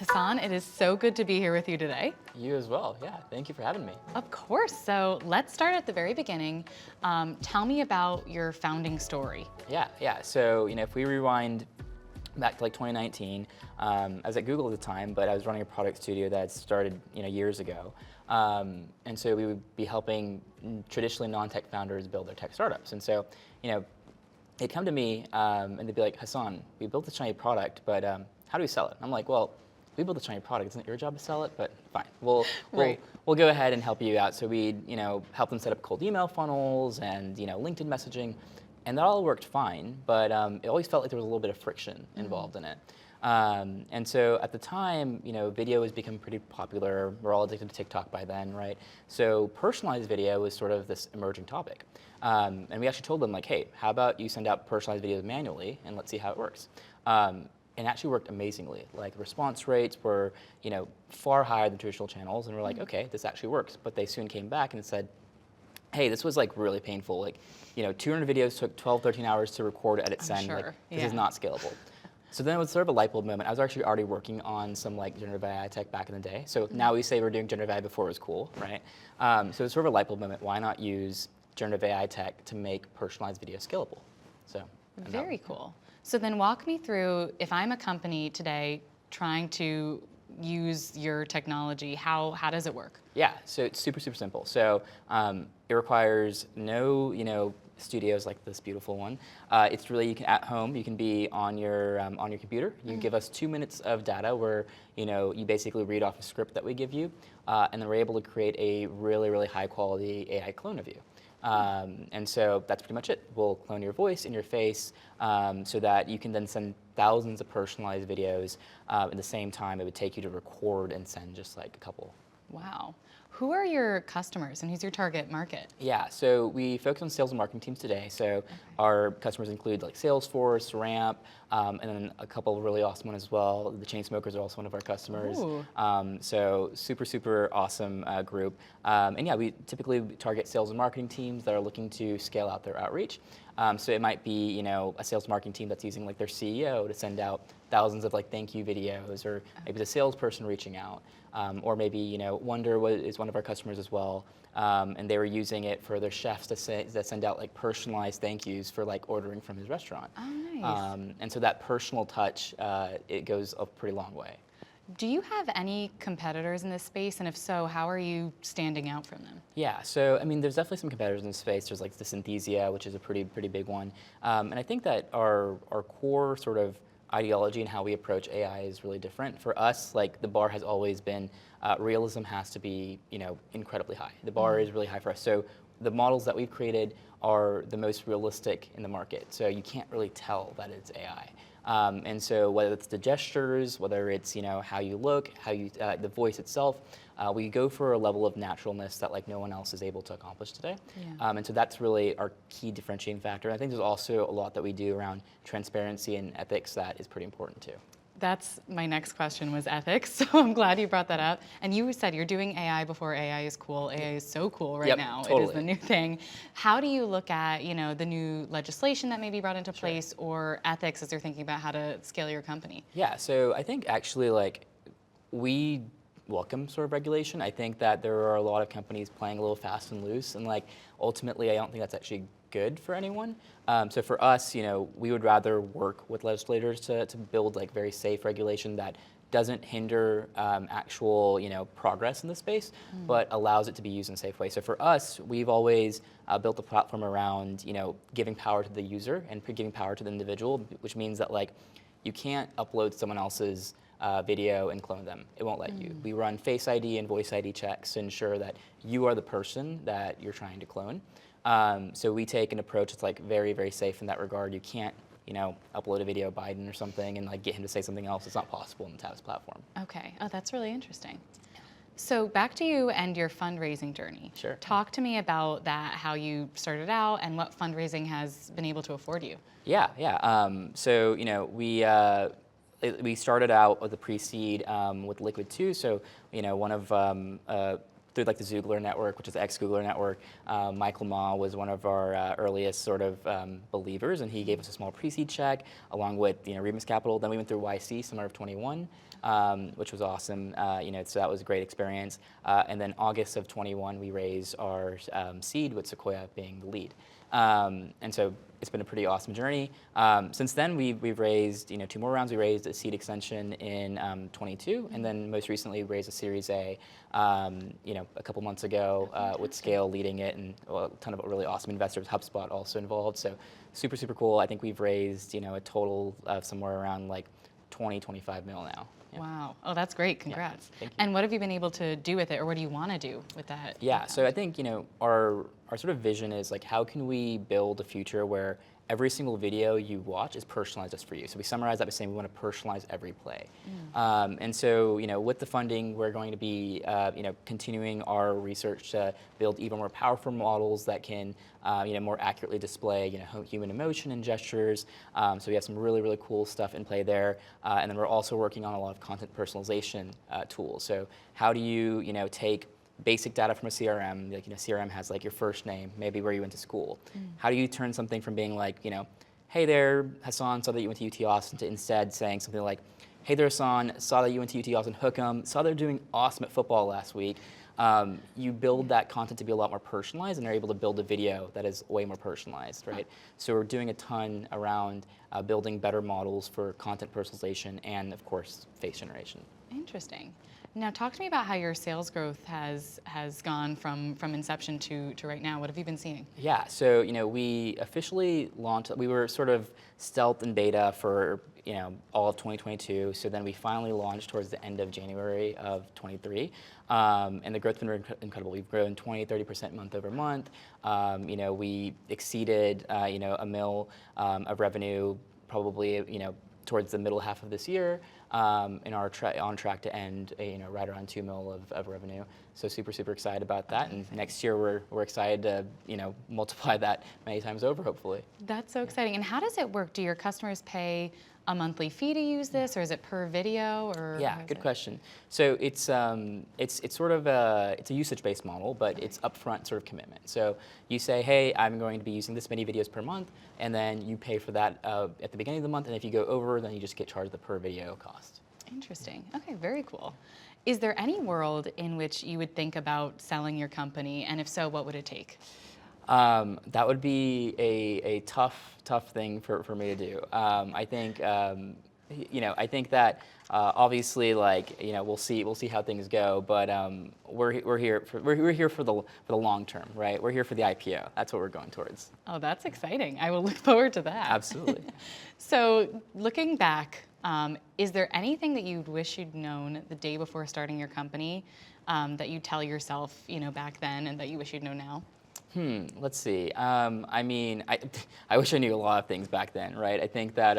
Haasaan, it is so good to be here with you today. You as well. Yeah, thank you for having me. Of course. So let's start at the very beginning. Tell me about your founding story. Yeah. So, if we rewind back to like 2019, I was at Google at the time, but I was running a product studio that had started, years ago. And so we would be helping traditionally non-tech founders build their tech startups. And so, they'd come to me and they'd be like, Haasaan, we built this shiny product, but how do we sell it? I'm like, well, we built a shiny product. Isn't it your job to sell it? But fine, we'll go ahead and help you out. So we'd help them set up cold email funnels and LinkedIn messaging, and that all worked fine. But it always felt like there was a little bit of friction involved in it. And so at the time, video has become pretty popular. We're all addicted to TikTok by then, right? So personalized video was sort of this emerging topic. And we actually told them like, hey, how about you send out personalized videos manually and let's see how it works. And actually worked amazingly. Like the response rates were, far higher than traditional channels. And we're like, okay, this actually works. But they soon came back and said, hey, this was like really painful. Like, 200 videos took 12, 13 hours to record, edit, send. Sure. Like, this is not scalable. So then it was sort of a light bulb moment. I was actually already working on some like generative AI tech back in the day. So now we say we're doing generative AI before it was cool, right? So it's sort of a light bulb moment. Why not use generative AI tech to make personalized video scalable? So Very cool. So then walk me through, if I'm a company today trying to use your technology, how does it work? Yeah, so it's super simple. So it requires no studios like this beautiful one. It's really, you can at home, you can be on your computer. You give us 2 minutes of data where you basically read off a script that we give you, and then we're able to create a really high quality AI clone of you. And so that's pretty much it. We'll clone your voice and your face so that you can then send thousands of personalized videos at the same time it would take you to record and send just like a couple. Wow. Who are your customers and who's your target market? Yeah, so we focus on sales and marketing teams today. So our customers include like Salesforce, Ramp, and then a couple of really awesome ones as well. The Chainsmokers are also one of our customers. So super awesome group. And yeah, we typically target sales and marketing teams that are looking to scale out their outreach. So it might be a sales marketing team that's using like their CEO to send out thousands of like thank you videos, or maybe the salesperson reaching out, or maybe Wonder is one of our customers as well, and they were using it for their chefs to send out like personalized thank yous for like ordering from his restaurant. Oh, nice. And so that personal touch, it goes a pretty long way. Do you have any competitors in this space? And if so, how are you standing out from them? Yeah, so I mean, there's definitely some competitors in the space. There's like the Synthesia, which is a pretty big one. And I think that our core sort of ideology and how we approach AI is really different. For us, like the bar has always been, realism has to be incredibly high. The bar is really high for us. So the models that we've created are the most realistic in the market. So you can't really tell that it's AI. And so whether it's the gestures, whether it's how you look, how you the voice itself, we go for a level of naturalness that like no one else is able to accomplish today. Yeah. And so that's really our key differentiating factor. And I think there's also a lot that we do around transparency and ethics that is pretty important too. That's my next question was ethics, so I'm glad you brought that up. And you said you're doing AI before AI is cool. AI is so cool right now. Totally. It is the new thing. How do you look at the new legislation that may be brought into place, or ethics as you're thinking about how to scale your company? Yeah, so I think actually like we welcome sort of regulation. I think that there are a lot of companies playing a little fast and loose, and like ultimately I don't think that's actually good for anyone. So for us, we would rather work with legislators to build like very safe regulation that doesn't hinder actual progress in the space, but allows it to be used in a safe way. So for us, we've always built a platform around giving power to the user and giving power to the individual, which means that like you can't upload someone else's video and clone them. It won't let you. We run Face ID and Voice ID checks to ensure that you are the person that you're trying to clone. So we take an approach that's like very safe in that regard. You can't upload a video of Biden or something and like get him to say something else. It's not possible in the Tavus platform. Okay. Oh, that's really interesting. So back to you and your fundraising journey. Sure. Talk to me about that, how you started out and what fundraising has been able to afford you. Yeah. So we started out with a pre-seed with Liquid 2. So one of through like the Zoogler network, which is the ex-Googler network. Michael Ma was one of our earliest sort of believers, and he gave us a small pre-seed check along with Remus Capital. Then we went through YC summer of 21, which was awesome. So that was a great experience. And then August of 21, we raised our seed with Sequoia being the lead. And so it's been a pretty awesome journey. Since then, we've raised 2 more rounds. We raised a seed extension in 22, and then most recently we raised a Series A, a couple months ago with Scale leading it, and a ton of really awesome investors. HubSpot also involved. So super, super cool. I think we've raised a total of somewhere around like 25 mil now. Yeah. Wow. Oh, that's great. Congrats. Yeah, thank you. And what have you been able to do with it, or what do you want to do with that? Yeah, so I think, our sort of vision is like, how can we build a future where every single video you watch is personalized just for you? So we summarize that by saying we want to personalize every play. And so, with the funding, we're going to be, continuing our research to build even more powerful models that can, more accurately display, human emotion and gestures. So we have some really, really cool stuff in play there. And then we're also working on a lot of content personalization tools. So how do you, take basic data from a CRM, like CRM has like your first name, maybe where you went to school. How do you turn something from being like, hey there, Haasaan, saw that you went to UT Austin, to instead saying something like, hey there, Haasaan, saw that you went to UT Austin, hook 'em, saw they're doing awesome at football last week. You build that content to be a lot more personalized, and they're able to build a video that is way more personalized, right? So we're doing a ton around building better models for content personalization and, of course, face generation. Interesting. Now, talk to me about how your sales growth has gone from inception to right now. What have you been seeing? Yeah, so we officially launched. We were sort of stealth and beta for all of 2022. So then we finally launched towards the end of January of 23, and the growth's been incredible. We've grown 20-30% month over month. We exceeded $1 million of revenue probably towards the middle half of this year. And are on track to end right around $2 million of revenue. So super, super excited about that. And next year we're excited to multiply that many times over, hopefully. That's so exciting. And how does it work? Do your customers pay a monthly fee to use this, or is it per video? Or yeah, good question. So it's sort of it's a usage-based model, but it's upfront sort of commitment. So you say, hey, I'm going to be using this many videos per month, and then you pay for that at the beginning of the month. And if you go over, then you just get charged the per video cost. Interesting. Okay, very cool. Is there any world in which you would think about selling your company, and if so, what would it take? That would be a tough thing for me to do. I think I think that obviously, like we'll see how things go, but we're here for the long term, right? We're here for the IPO. That's what we're going towards. Oh, that's exciting. I will look forward to that. Absolutely. So, looking back, is there anything that you wish you'd known the day before starting your company that you tell yourself, back then, and that you wish you'd know now? Let's see. I mean, I wish I knew a lot of things back then, right? I think that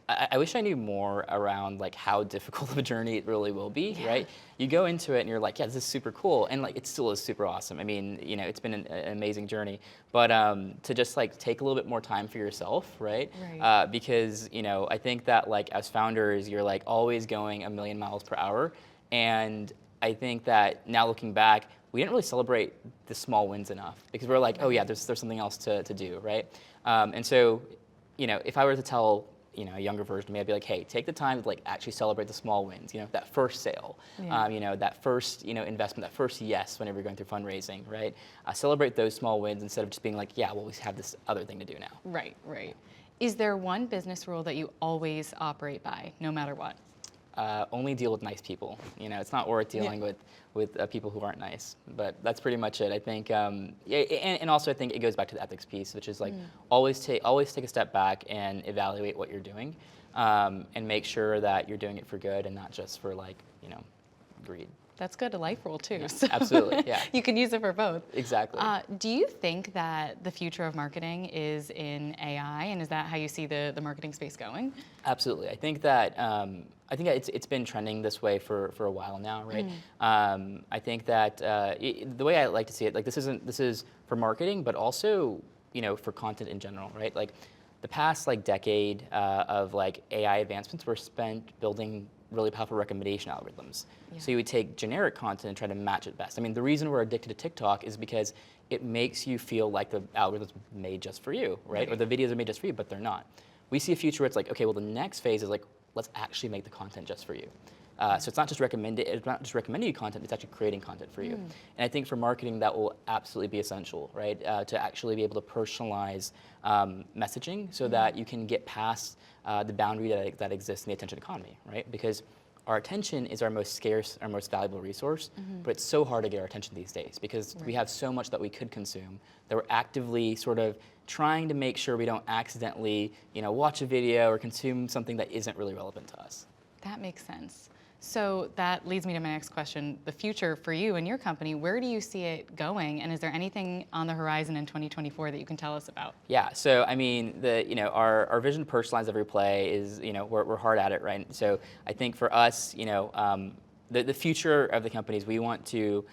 I wish I knew more around like how difficult of a journey it really will be, right? You go into it and you're like, yeah, this is super cool, and like it still is super awesome. I mean, it's been an amazing journey, but to just like take a little bit more time for yourself, right? Because I think that like as founders, you're like always going a million miles per hour, and I think that now looking back, we didn't really celebrate the small wins enough, because we're like, oh yeah, there's something else to do, right? And so, if I were to tell a younger version of me, I'd be like, hey, take the time to like actually celebrate the small wins. That first sale, that first investment, that first yes whenever you're going through fundraising, right? Celebrate those small wins instead of just being like, yeah, well, we have this other thing to do now. Right. Is there one business rule that you always operate by, no matter what? Only deal with nice people. It's not worth dealing with people who aren't nice. But that's pretty much it. I think, and also I think it goes back to the ethics piece, which is like always take a step back and evaluate what you're doing, and make sure that you're doing it for good and not just for like greed. That's good, a life rule too. Yeah, so absolutely, yeah. You can use it for both. Exactly. Do you think that the future of marketing is in AI, and is that how you see the marketing space going? Absolutely. I think that it's been trending this way for a while now, right? I think that the way I like to see it, like this is for marketing, but also for content in general, right? Like the past like decade of like AI advancements were spent building really powerful recommendation algorithms. Yeah. So you would take generic content and try to match it best. I mean, the reason we're addicted to TikTok is because it makes you feel like the algorithm's made just for you, right? Or the videos are made just for you, but they're not. We see a future where it's like, okay, well, the next phase is like, let's actually make the content just for you. So it's not just recommending you content, it's actually creating content for you. And I think for marketing, that will absolutely be essential, right? To actually be able to personalize messaging so that you can get past the boundary that exists in the attention economy, right? Because our attention is our most scarce, our most valuable resource, but it's so hard to get our attention these days because we have so much that we could consume that we're actively sort of trying to make sure we don't accidentally, watch a video or consume something that isn't really relevant to us. That makes sense. So that leads me to my next question. The future for you and your company, where do you see it going? And is there anything on the horizon in 2024 that you can tell us about? Yeah, so I mean, our vision to personalize every play is, we're hard at it, right? So I think for us, the future of the company is we want to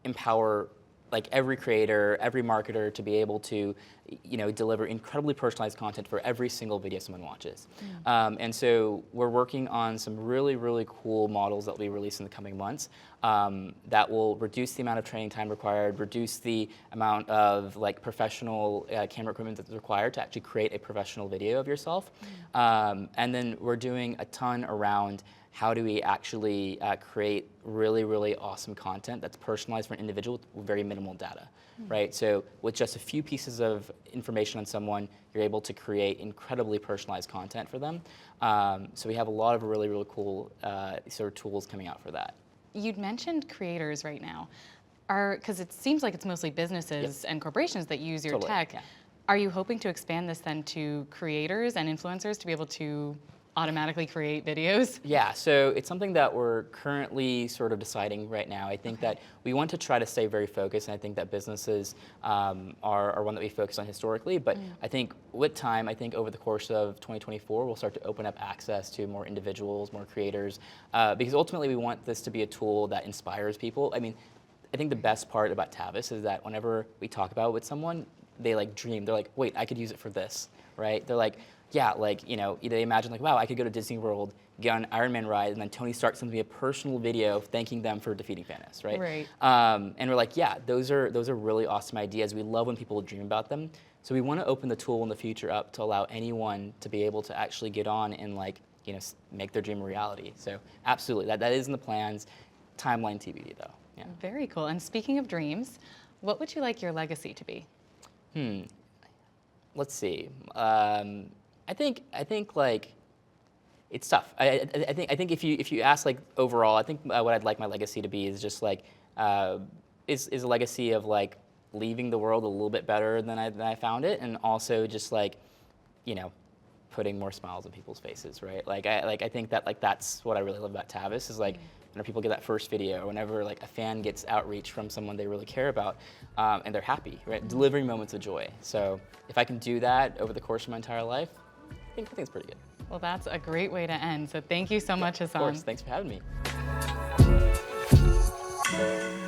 empower like every creator, every marketer to be able to, deliver incredibly personalized content for every single video someone watches. And so we're working on some really, really cool models that will be released in the coming months that will reduce the amount of training time required, reduce the amount of like professional camera equipment that's required to actually create a professional video of yourself. And then we're doing a ton around how do we actually create really, really awesome content that's personalized for an individual with very minimal data, right? So with just a few pieces of information on someone, you're able to create incredibly personalized content for them. So we have a lot of really, really cool sort of tools coming out for that. You'd mentioned creators right now, because it seems like it's mostly businesses and corporations that use your tech. Yeah. Are you hoping to expand this then to creators and influencers to be able to automatically create videos? Yeah, so it's something that we're currently sort of deciding right now. I think that we want to try to stay very focused, and I think that businesses are one that we focus on historically, but I think with time, I think over the course of 2024, we'll start to open up access to more individuals, more creators, because ultimately we want this to be a tool that inspires people. I mean, I think the best part about Tavus is that whenever we talk about it with someone, they like dream. They're like, wait, I could use it for this, right? They're like, yeah, like, they imagine like, wow, I could go to Disney World, get on an Iron Man ride, and then Tony Stark sends me a personal video thanking them for defeating Thanos, right? Right. And we're like, yeah, those are really awesome ideas. We love when people dream about them. So we want to open the tool in the future up to allow anyone to be able to actually get on and like, make their dream a reality. So absolutely, that is in the plans. Timeline TBD though. Yeah. Very cool. And speaking of dreams, what would you like your legacy to be? Let's see. I think like it's tough. I think if you ask like overall, I think what I'd like my legacy to be is just like is a legacy of like leaving the world a little bit better than I found it, and also just like putting more smiles on people's faces, right? I think that like that's what I really love about Tavus is like whenever people get that first video, or whenever like a fan gets outreach from someone they really care about, and they're happy, right? Delivering moments of joy. So if I can do that over the course of my entire life, I think it's pretty good. Well, that's a great way to end. So thank you so much, Haasaan. Of course, thanks for having me.